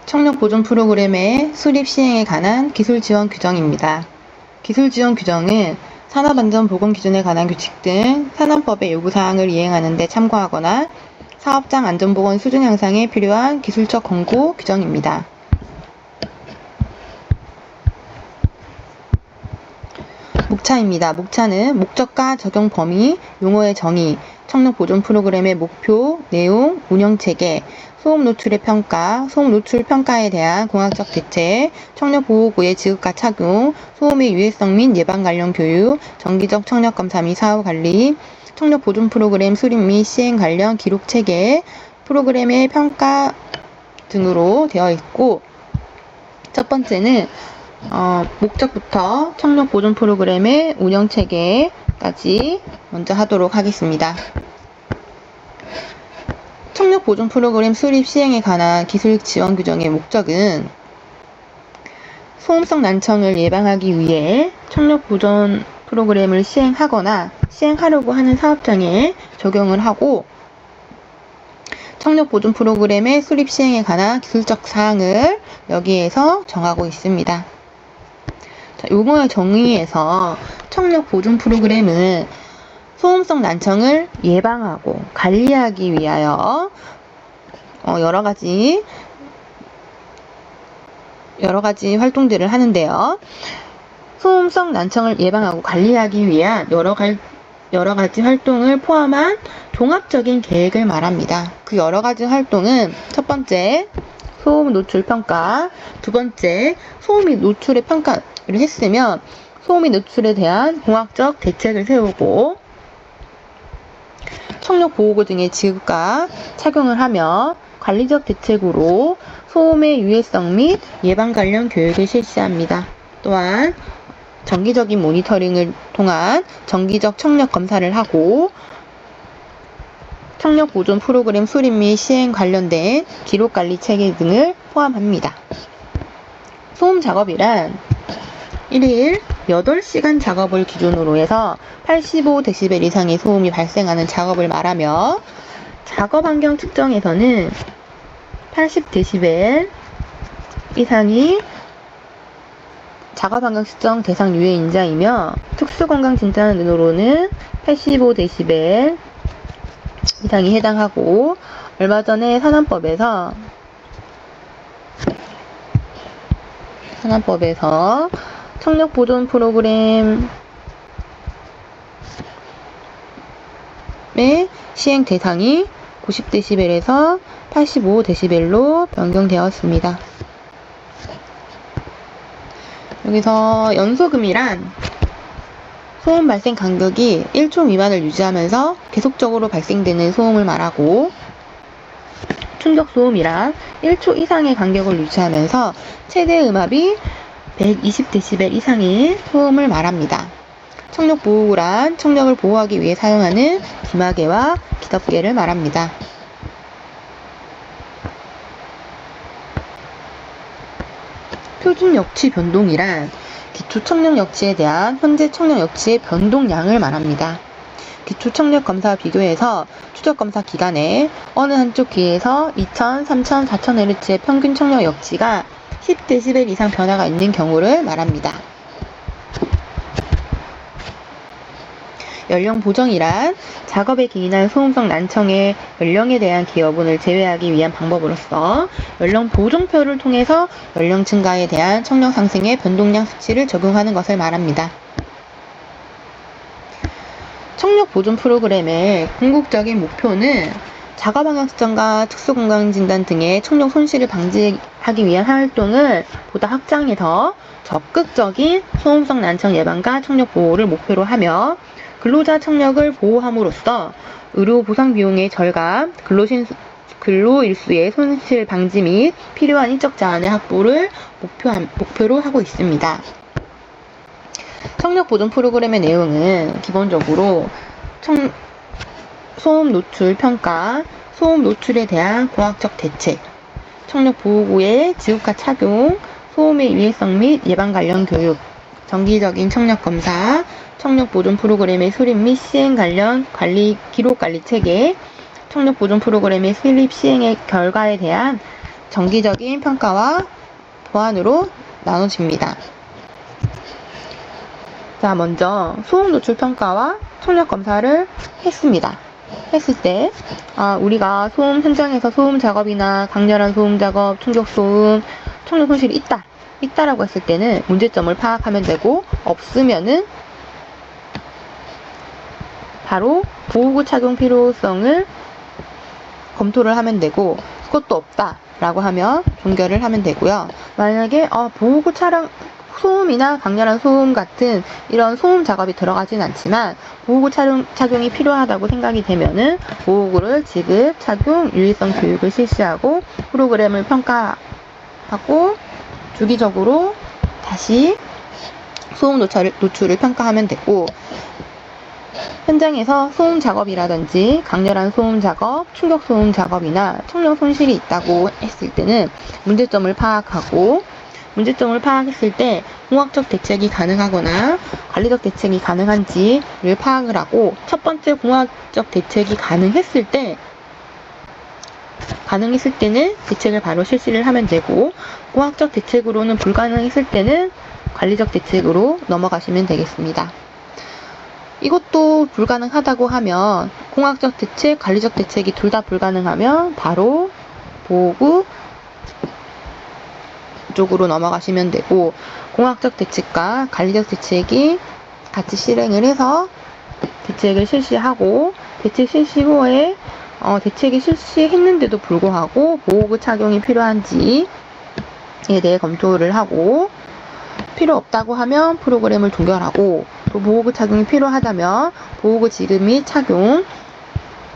청력 보존 프로그램의 수립 시행에 관한 기술 지원 규정입니다. 기술 지원 규정은 산업안전보건 기준에 관한 규칙 등 산업법의 요구사항을 이행하는 데 참고하거나 사업장 안전보건 수준 향상에 필요한 기술적 권고 규정입니다. 목차입니다. 목차는 목적과 적용 범위, 용어의 정의, 청력 보존 프로그램의 목표, 내용, 운영체계, 소음 노출의 평가, 소음 노출 평가에 대한 공학적 대책, 청력 보호구의 지급과 착용, 소음의 유해성 및 예방 관련 교육, 정기적 청력 검사 및 사후 관리, 청력 보존 프로그램 수립 및 시행 관련 기록 체계, 프로그램의 평가 등으로 되어 있고, 첫 번째는 목적부터 청력 보존 프로그램의 운영 체계까지 먼저 하도록 하겠습니다. 청력 보존 프로그램 수립 시행에 관한 기술 지원 규정의 목적은 소음성 난청을 예방하기 위해 청력 보존 프로그램을 시행하거나 시행하려고 하는 사업장에 적용을 하고, 청력 보존 프로그램의 수립 시행에 관한 기술적 사항을 여기에서 정하고 있습니다. 자, 용어의 정의에서 청력 보존 프로그램은 소음성 난청을 예방하고 관리하기 위하여 여러 가지 활동들을 하는데요. 소음성 난청을 예방하고 관리하기 위한 여러 가지 활동을 포함한 종합적인 계획을 말합니다. 그 여러 가지 활동은 첫 번째, 소음 노출 평가, 두 번째, 소음이 노출의 평가를 했으면 소음이 노출에 대한 공학적 대책을 세우고, 청력 보호구 등의 지급과 착용을 하며 관리적 대책으로 소음의 유해성 및 예방 관련 교육을 실시합니다. 또한 정기적인 모니터링을 통한 정기적 청력 검사를 하고, 청력 보존 프로그램 수립 및 시행 관련된 기록 관리 체계 등을 포함합니다. 소음 작업이란 1일 8시간 작업을 기준으로 해서 85dB 이상의 소음이 발생하는 작업을 말하며, 작업 환경 측정에서는 80dB 이상이 작업 환경 측정 대상 유해 인자이며, 특수건강 진단으로는 85dB 이상이 해당하고, 얼마 전에 산안법에서 청력 보존 프로그램의 시행 대상이 90dB에서 85dB로 변경되었습니다. 여기서 연소금이란 소음 발생 간격이 1초 미만을 유지하면서 계속적으로 발생되는 소음을 말하고, 충격 소음이란 1초 이상의 간격을 유지하면서 최대 음압이 120dB 이상의 소음을 말합니다. 청력 보호구란 청력을 보호하기 위해 사용하는 기마개와 기덮개를 말합니다. 표준 역치 변동이란 기초 청력 역치에 대한 현재 청력 역치의 변동량을 말합니다. 기초 청력 검사와 비교해서 추적 검사 기간에 어느 한쪽 귀에서 2000, 3000, 4000Hz의 평균 청력 역치가 10dB 이상 변화가 있는 경우를 말합니다. 연령 보정이란 작업에 기인한 소음성 난청의 연령에 대한 기여분을 제외하기 위한 방법으로서 연령 보정표를 통해서 연령 증가에 대한 청력 상승의 변동량 수치를 적용하는 것을 말합니다. 청력 보존 프로그램의 궁극적인 목표는 작업 환경 측정과 특수건강진단 등의 청력 손실을 방지하기 위한 활동을 보다 확장해서 적극적인 소음성 난청 예방과 청력 보호를 목표로 하며, 근로자 청력을 보호함으로써 의료 보상 비용의 절감, 근로일수의 손실 방지 및 필요한 인적 자원의 확보를 목표로 하고 있습니다. 청력 보존 프로그램의 내용은 기본적으로 소음 노출 평가, 소음 노출에 대한 공학적 대책, 청력 보호구의 지급과 착용, 소음의 유해성 및 예방 관련 교육, 정기적인 청력 검사, 청력 보존 프로그램의 수립 및 시행 관련 기록 관리 체계, 청력 보존 프로그램의 수립 시행의 결과에 대한 정기적인 평가와 보완으로 나눠집니다. 자, 먼저 소음 노출 평가와 청력 검사를 했을 때 우리가 소음 현장에서 소음 작업이나 강렬한 소음 작업, 충격 소음, 청력 손실이 있다라고 했을 때는 문제점을 파악하면 되고, 없으면은 바로 보호구 착용 필요성을 검토를 하면 되고, 그것도 없다라고 하면 종결을 하면 되고요. 만약에 보호구 소음이나 강렬한 소음 같은 이런 소음 작업이 들어가진 않지만 보호구 착용이 필요하다고 생각이 되면은 보호구를 지급, 착용, 유의성 교육을 실시하고 프로그램을 평가하고 주기적으로 다시 소음 노출을 평가하면 되고, 현장에서 소음 작업이라든지 강렬한 소음 작업, 충격 소음 작업이나 청력 손실이 있다고 했을 때는 문제점을 파악했을 때 공학적 대책이 가능하거나 관리적 대책이 가능한지를 파악을 하고, 첫 번째 공학적 대책이 가능했을 때는 대책을 바로 실시를 하면 되고, 공학적 대책으로는 불가능했을 때는 관리적 대책으로 넘어가시면 되겠습니다. 이것도 불가능하다고 하면, 공학적 대책, 관리적 대책이 둘 다 불가능하면 바로 보호구 쪽으로 넘어가시면 되고, 공학적 대책과 관리적 대책이 같이 실행을 해서 대책을 실시하고, 대책 실시 후에 대책이 실시했는데도 불구하고 보호구 착용이 필요한지에 대해 검토를 하고, 필요 없다고 하면 프로그램을 종결하고, 또 보호구 착용이 필요하다면 보호구 지급 및 착용,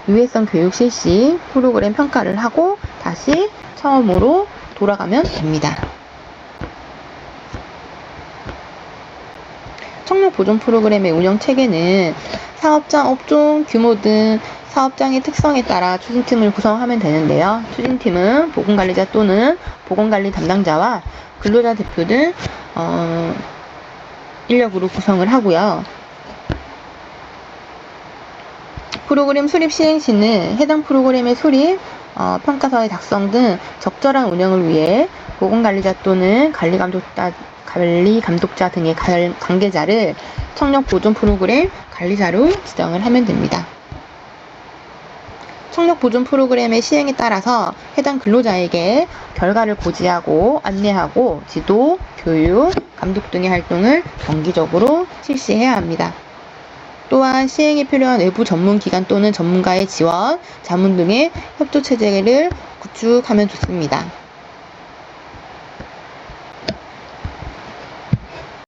유해성 교육 실시, 프로그램 평가를 하고 다시 처음으로 돌아가면 됩니다. 청력 보존 프로그램의 운영 체계는 사업장, 업종, 규모 등 사업장의 특성에 따라 추진팀을 구성하면 되는데요. 추진팀은 보건관리자 또는 보건관리 담당자와 근로자 대표 등 인력으로 구성을 하고요. 프로그램 수립 시행 시는 해당 프로그램의 수립, 평가서의 작성 등 적절한 운영을 위해 보건관리자 또는 관리감독자 등의 관계자를 청력 보존 프로그램 관리자로 지정을 하면 됩니다. 청력 보존 프로그램의 시행에 따라서 해당 근로자에게 결과를 고지하고 안내하고 지도, 교육, 감독 등의 활동을 정기적으로 실시해야 합니다. 또한 시행에 필요한 외부 전문기관 또는 전문가의 지원, 자문 등의 협조체제를 구축하면 좋습니다.